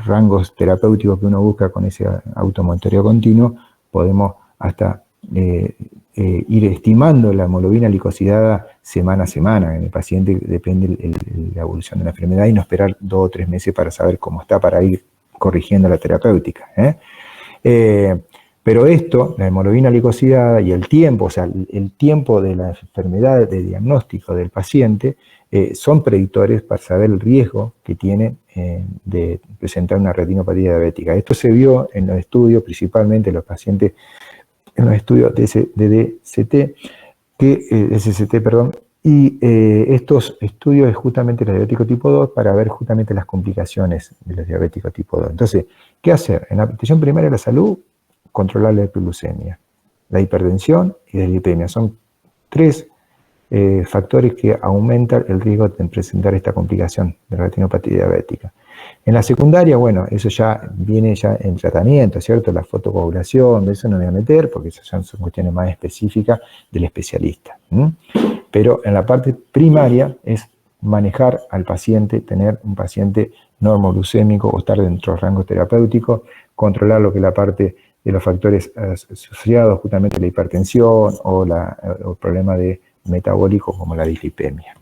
rangos terapéuticos que uno busca con ese automonitoreo continuo, podemos hasta ir estimando la hemoglobina glicosilada semana a semana. En el paciente depende la evolución de la enfermedad y no esperar 2 o 3 meses para saber cómo está, para ir corrigiendo la terapéutica. Pero esto, la hemoglobina glicosilada y el tiempo, o sea, el tiempo de la enfermedad de diagnóstico del paciente, son predictores para saber el riesgo que tiene de presentar una retinopatía diabética. Esto se vio en los estudios, principalmente en los pacientes, en los estudios de SCT, y estos estudios es justamente el diabético tipo 2 para ver justamente las complicaciones de los diabéticos tipo 2. Entonces, ¿qué hacer? En la atención primaria de la salud, controlar la hipoglucemia, la hipertensión y la dislipemia. Son 3 factores que aumentan el riesgo de presentar esta complicación de retinopatía diabética. En la secundaria, bueno, eso ya viene ya en tratamiento, ¿cierto? La fotocoagulación, de eso no me voy a meter porque esas son cuestiones más específicas del especialista. Pero en la parte primaria es manejar al paciente, tener un paciente normoglucémico o estar dentro del rango terapéutico, controlar lo que es la parte de los factores asociados justamente a la hipertensión o el problema de metabólico como la dislipemia.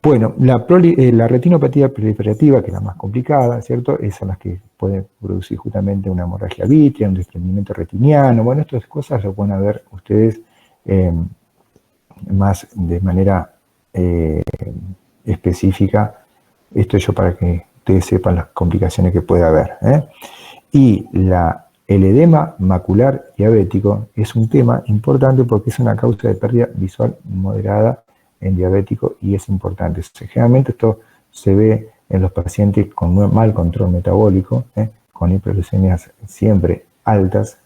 Bueno, la retinopatía proliferativa, que es la más complicada, ¿cierto? Esas son las que pueden producir justamente una hemorragia vítrea, un desprendimiento retiniano. Bueno, estas cosas lo pueden ver ustedes más de manera específica. Esto es para que ustedes sepan las complicaciones que puede haber. Y el edema macular diabético es un tema importante porque es una causa de pérdida visual moderada en diabético y es importante. Generalmente esto se ve en los pacientes con mal control metabólico, con hiperglucemias siempre altas,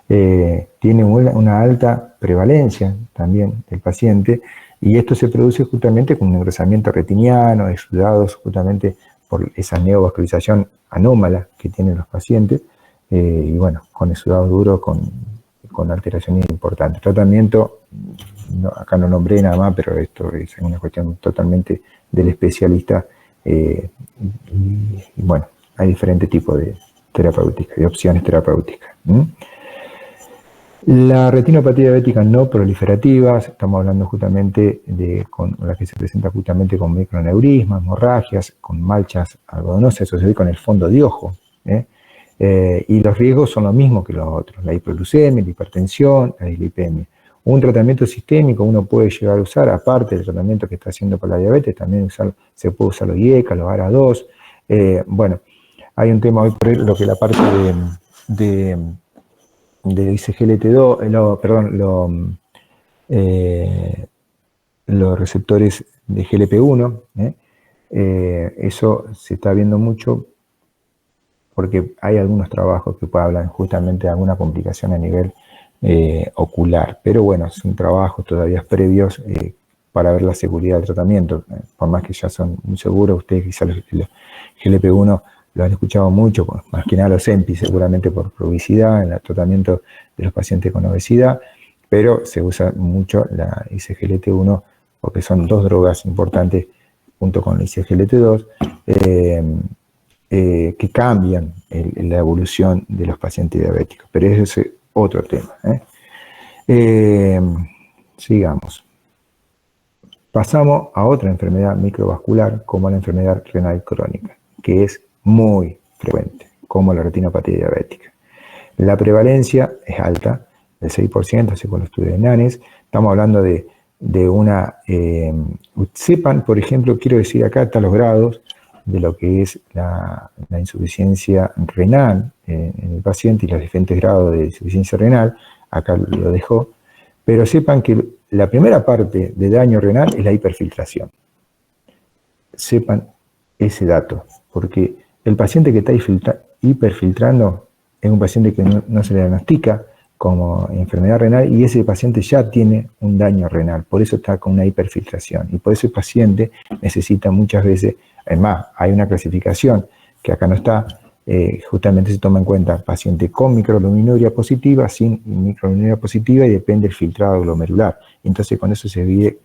tiene una alta prevalencia también del paciente, y esto se produce justamente con un engrosamiento retiniano, exudados justamente por esa neovascularización anómala que tienen los pacientes, y bueno, con exudados duros, con alteraciones importantes. Tratamiento, acá no nombré nada más, pero esto es una cuestión totalmente del especialista, y bueno, hay diferentes tipos de terapéuticas, de opciones terapéuticas. La retinopatía diabética no proliferativa, estamos hablando justamente con la que se presenta justamente con microneurismas, hemorragias, con manchas algodonosas, eso se ve con el fondo de ojo. Y los riesgos son los mismos que los otros, la hipoglucemia, la hipertensión, la dislipemia. Un tratamiento sistémico uno puede llegar a usar, aparte del tratamiento que está haciendo para la diabetes, también se puede usar los IECA, los ARA2. Bueno, hay un tema hoy por lo que la parte de ICGLT2, los receptores de GLP-1, eso se está viendo mucho porque hay algunos trabajos que hablan justamente de alguna complicación a nivel ocular, pero bueno, son trabajos todavía previos para ver la seguridad del tratamiento, por más que ya son muy seguros. Ustedes quizás los GLP-1 lo han escuchado mucho, más que nada los EMPI, seguramente por obesidad, en el tratamiento de los pacientes con obesidad, pero se usa mucho la ICGLT1 porque son dos drogas importantes junto con el ISGLT2, que cambian la evolución de los pacientes diabéticos. Pero ese es otro tema. Sigamos. Pasamos a otra enfermedad microvascular, como la enfermedad renal crónica, que es muy frecuente, como la retinopatía diabética. La prevalencia es alta, del 6%, según los estudios de NANES. Estamos hablando de una... sepan, por ejemplo, quiero decir acá, están los grados de lo que es la insuficiencia renal en el paciente y los diferentes grados de insuficiencia renal. Acá lo dejo. Pero sepan que la primera parte de daño renal es la hiperfiltración. Sepan ese dato, porque el paciente que está hiperfiltrando es un paciente que no se le diagnostica como enfermedad renal y ese paciente ya tiene un daño renal, por eso está con una hiperfiltración y por eso el paciente necesita muchas veces, además hay una clasificación que acá no está, justamente se toma en cuenta paciente con microalbuminuria positiva, sin microalbuminuria positiva y depende del filtrado glomerular. Entonces con eso se divide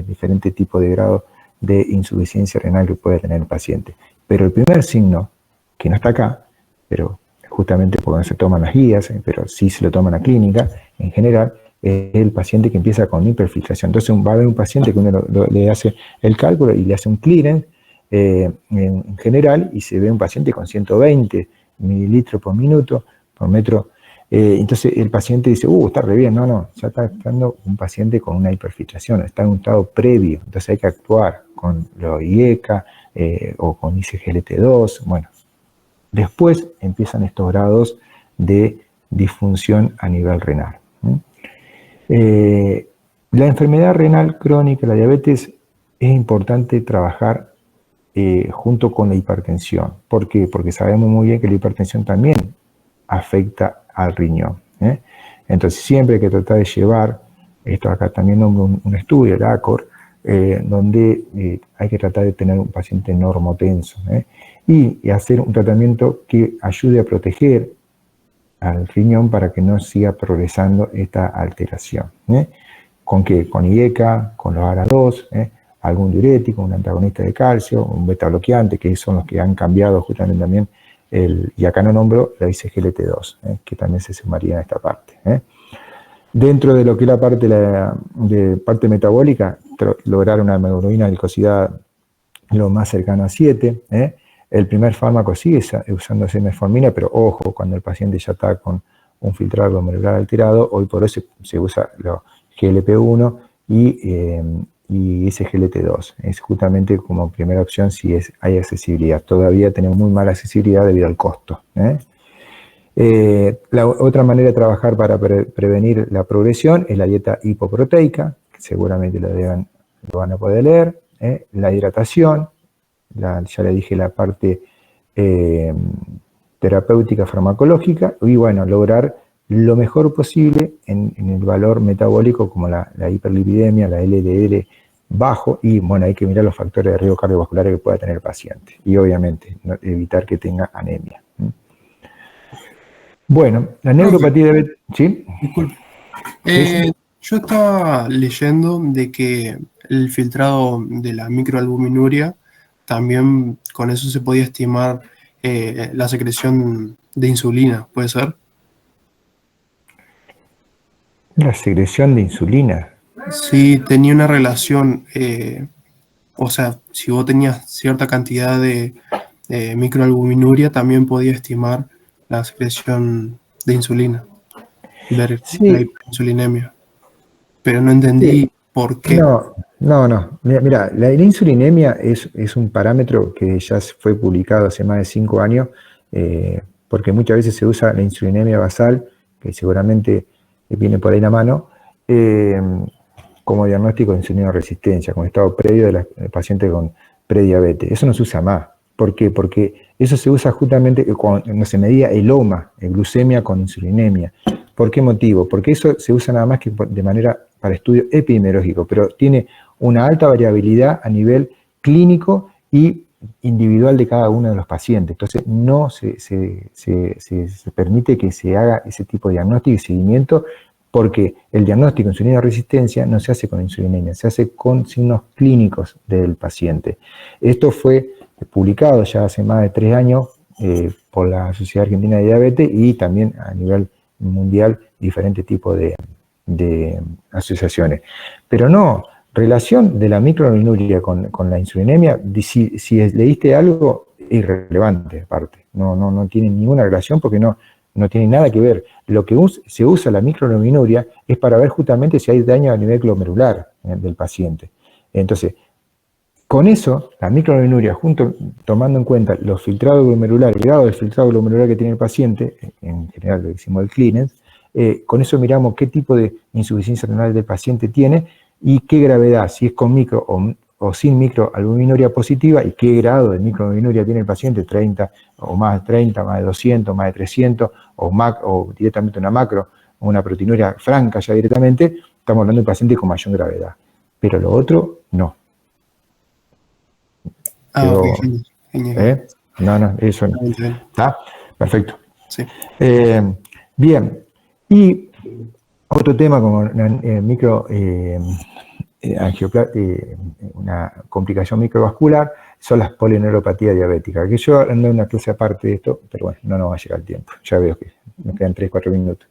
diferentes tipos de grados de insuficiencia renal que puede tener el paciente. Pero el primer signo, que no está acá, pero justamente porque no se toman las guías, pero sí se lo toma en la clínica, en general, es el paciente que empieza con hiperfiltración. Entonces va a haber un paciente que uno le hace el cálculo y le hace un clearance en general y se ve un paciente con 120 mililitros por minuto, por metro. Entonces el paciente dice, está re bien, no, ya está estando un paciente con una hiperfiltración, está en un estado previo, entonces hay que actuar con lo IECA o con ISGLT2, bueno. Después empiezan estos grados de disfunción a nivel renal. La enfermedad renal crónica, la diabetes, es importante trabajar junto con la hipertensión. ¿Por qué? Porque sabemos muy bien que la hipertensión también afecta al riñón. Entonces siempre hay que tratar de llevar, esto acá también nombro un estudio, el ACOR, donde hay que tratar de tener un paciente normotenso y hacer un tratamiento que ayude a proteger al riñón para que no siga progresando esta alteración. ¿Con qué? Con IECA, con los ARA2, algún diurético, un antagonista de calcio, un beta bloqueante, que son los que han cambiado justamente también, y acá no nombro la ISGLT2, que también se sumaría en esta parte. Dentro de lo que es la parte, de parte metabólica, lograr una hemoglobina glicosilada lo más cercano a 7. El primer fármaco sigue usándose metformina, pero ojo, cuando el paciente ya está con un filtrado glomerular alterado, hoy por hoy se usa los GLP-1 y SGLT2. Es justamente como primera opción si hay accesibilidad. Todavía tenemos muy mala accesibilidad debido al costo. La otra manera de trabajar para prevenir la progresión es la dieta hipoproteica, que seguramente lo van a poder leer. La hidratación, ya le dije la parte terapéutica farmacológica, y bueno, lograr lo mejor posible en el valor metabólico como la hiperlipidemia, la LDL bajo, y bueno, hay que mirar los factores de riesgo cardiovasculares que pueda tener el paciente, y obviamente evitar que tenga anemia. Bueno, la neuropatía diabética... ¿Sí? Disculpe. Sí. Yo estaba leyendo de que el filtrado de la microalbuminuria, también con eso se podía estimar la secreción de insulina, ¿puede ser? La secreción de insulina. Sí, tenía una relación, o sea, si vos tenías cierta cantidad de microalbuminuria, también podía estimar la secreción de insulina, ver Sí. la hiperinsulinemia. Pero no entendí por qué. No. Mira, la insulinemia es un parámetro que ya fue publicado hace más de 5 años, porque muchas veces se usa la insulinemia basal, que seguramente viene por ahí la mano, como diagnóstico de insulinoresistencia, como estado previo del paciente con prediabetes. Eso no se usa más. ¿Por qué? Porque eso se usa justamente cuando se medía el OMA, glucemia con insulinemia. ¿Por qué motivo? Porque eso se usa nada más que de manera para estudio epidemiológico, pero tiene una alta variabilidad a nivel clínico y individual de cada uno de los pacientes. Entonces no se permite que se haga ese tipo de diagnóstico y seguimiento porque el diagnóstico de insulina resistencia no se hace con insulinemia, se hace con signos clínicos del paciente. Esto fue publicado ya hace más de 3 años por la Sociedad Argentina de Diabetes y también a nivel mundial diferentes tipos de asociaciones. Pero no, relación de la microalbuminuria con la insulinemia, si leíste algo, es irrelevante aparte, no tiene ninguna relación porque no tiene nada que ver. Lo que se usa la microalbuminuria es para ver justamente si hay daño a nivel glomerular del paciente. Entonces, con eso, la microalbuminuria, tomando en cuenta los filtrados glomerulares, el grado de filtrado glomerular que tiene el paciente, en general lo decimos el clearance, con eso miramos qué tipo de insuficiencia renal del paciente tiene y qué gravedad, si es con micro o sin microalbuminuria positiva y qué grado de microalbuminuria tiene el paciente, 30 o más de 30, más de 200, más de 300 o directamente una macro o una proteinuria franca ya directamente, estamos hablando de un paciente con mayor gravedad. Pero lo otro, no. Ok, genial. No, eso no. ¿Está? Perfecto. Sí. Bien. Y otro tema como una complicación microvascular son las polineuropatías diabéticas, que yo ando en una clase aparte de esto, pero bueno, no nos va a llegar el tiempo. Ya veo que nos quedan 3-4 minutos.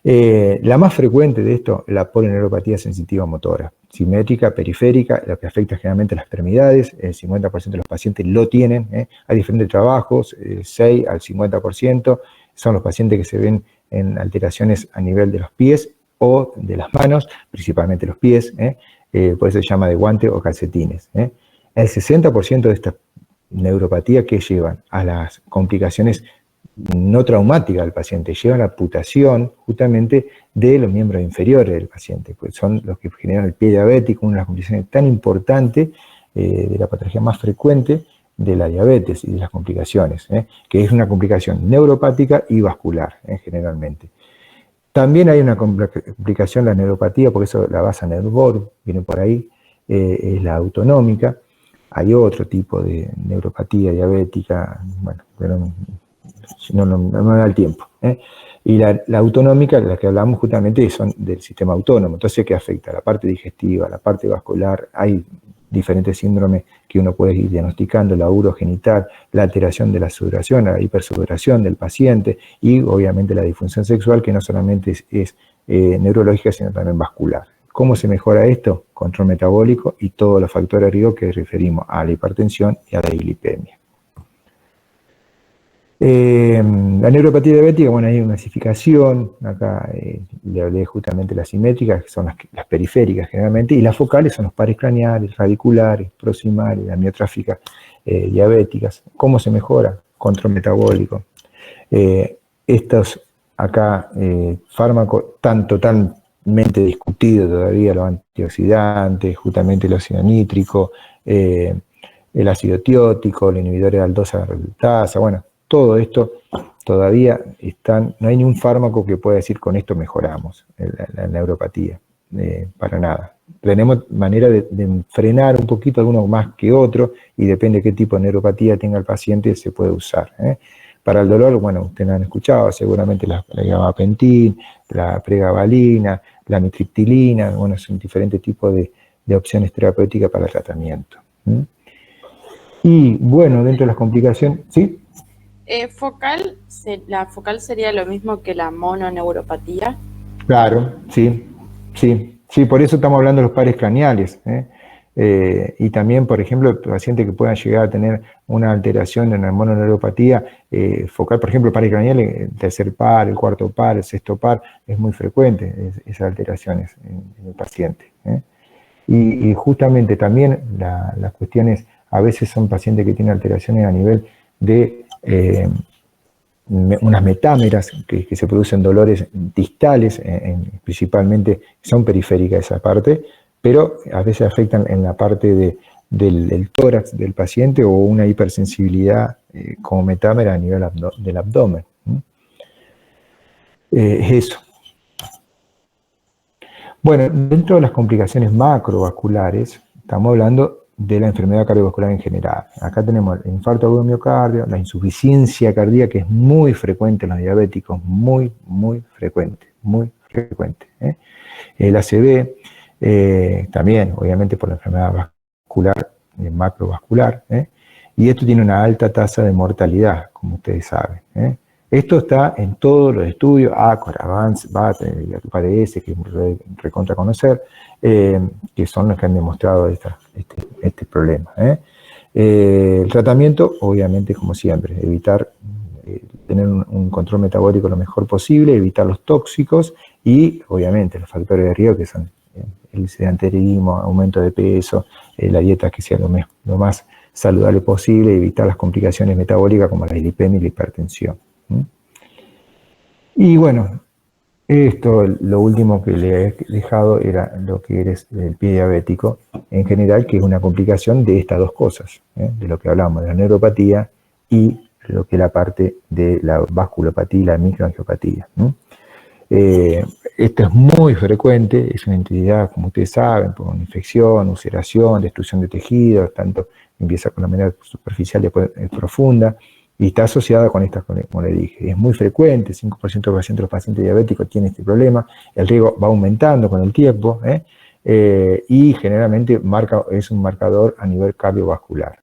La más frecuente de esto es la polineuropatía sensitiva motora, simétrica, periférica, lo que afecta generalmente a las extremidades. El 50% de los pacientes lo tienen. Hay diferentes trabajos, 6 al 50%, son los pacientes que se ven en alteraciones a nivel de los pies o de las manos, principalmente los pies, por eso se llama de guante o calcetines. El 60% de esta neuropatía que llevan a las complicaciones no traumáticas del paciente, llevan a la amputación justamente de los miembros inferiores del paciente, pues son los que generan el pie diabético, una de las complicaciones tan importantes de la patología más frecuente de la diabetes y de las complicaciones, que es una complicación neuropática y vascular, generalmente. También hay una complicación, la neuropatía, porque eso la basa en el BOR, viene por ahí, es la autonómica. Hay otro tipo de neuropatía diabética, bueno, pero no me da el tiempo. Y la autonómica, la que hablamos justamente, son del sistema autónomo. Entonces, ¿qué afecta? La parte digestiva, la parte vascular, hay diferentes síndromes que uno puede ir diagnosticando, la urogenital, la alteración de la sudoración, la hipersudoración del paciente y obviamente la disfunción sexual, que no solamente es neurológica, sino también vascular. ¿Cómo se mejora esto? Control metabólico y todos los factores de riesgo que referimos a la hipertensión y a la dislipemia. La neuropatía diabética, bueno, hay una clasificación, acá le hablé justamente de las simétricas, que son las periféricas generalmente, y las focales son los pares craneales, radiculares, proximales, las miotráficas diabéticas. ¿Cómo se mejora? Control metabólico. Estos acá fármacos tan totalmente discutidos todavía, los antioxidantes, justamente el óxido nítrico, el ácido tiótico, el inhibidor de aldosa reductasa, bueno, todo esto todavía no hay ningún fármaco que pueda decir con esto mejoramos la neuropatía, para nada. Tenemos manera de frenar un poquito algunos más que otros y depende de qué tipo de neuropatía tenga el paciente se puede usar. Para el dolor, bueno, ustedes han escuchado seguramente la gabapentin, la pregabalina, la mitriptilina, bueno, son diferentes tipos de opciones terapéuticas para el tratamiento. Y bueno, dentro de las complicaciones, ¿sí? ¿La focal sería lo mismo que la mononeuropatía? Claro, sí, por eso estamos hablando de los pares craneales. Y también, por ejemplo, pacientes que puedan llegar a tener una alteración en la mononeuropatía focal, por ejemplo, el pares craneal, el tercer par, el cuarto par, el sexto par, es muy frecuente esas alteraciones en el paciente. Y justamente también las cuestiones, a veces son pacientes que tienen alteraciones a nivel de unas metámeras que se producen dolores distales, principalmente son periféricas esa parte, pero a veces afectan en la parte del tórax del paciente o una hipersensibilidad como metámera a nivel del abdomen. Eso. Bueno, dentro de las complicaciones macrovasculares, estamos hablando de la enfermedad cardiovascular en general. Acá tenemos el infarto agudo de miocardio, la insuficiencia cardíaca, que es muy frecuente en los diabéticos, muy frecuente, frecuente. El ACV, también, obviamente, por la enfermedad vascular, macrovascular, y esto tiene una alta tasa de mortalidad, como ustedes saben. Esto está en todos los estudios, ACOR, AVANCE, BAT, PADS, que es recontra conocer, que son los que han demostrado este problema. El tratamiento, obviamente, como siempre, evitar tener un control metabólico lo mejor posible, evitar los tóxicos y, obviamente, los factores de riesgo que son el sedentarismo, aumento de peso, la dieta que sea lo más saludable posible, evitar las complicaciones metabólicas como la dislipemia y la hipertensión. Y bueno, esto, lo último que le he dejado era lo que es el pie diabético en general, que es una complicación de estas dos cosas, de lo que hablamos, de la neuropatía y lo que es la parte de la vasculopatía y la microangiopatía. Esto es muy frecuente, es una entidad, como ustedes saben, por una infección, ulceración, destrucción de tejidos, tanto empieza con la manera superficial y después profunda, y está asociada con estas, como le dije. Es muy frecuente, 5% de los pacientes diabéticos tienen este problema, el riesgo va aumentando con el tiempo, y generalmente es un marcador a nivel cardiovascular.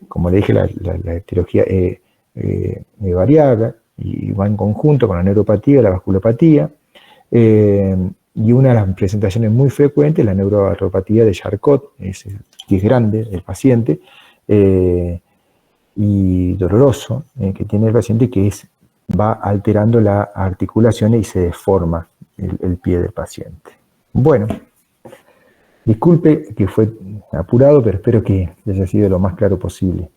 Como le dije, la etiología es variable y va en conjunto con la neuropatía y la vasculopatía, y una de las presentaciones muy frecuentes es la neuropatía de Charcot, que es grande el paciente, y doloroso, que tiene el paciente, que va alterando las articulaciones y se deforma el pie del paciente. Bueno, disculpe que fue apurado, pero espero que haya sido lo más claro posible.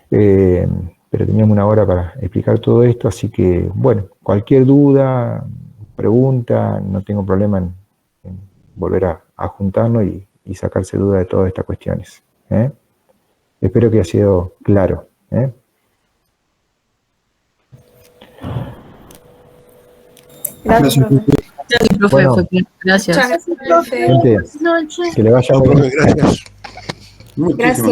Pero teníamos una hora para explicar todo esto, así que, bueno, cualquier duda, pregunta, no tengo problema en volver a juntarnos y sacarse duda de todas estas cuestiones. Espero que haya sido claro. Gracias, profe. Gracias, profe. Bueno, Fue bien. Gracias. Muchas gracias, profe. Gente, que le vaya Chao, bien. profe, gracias. Muchísimas Gracias.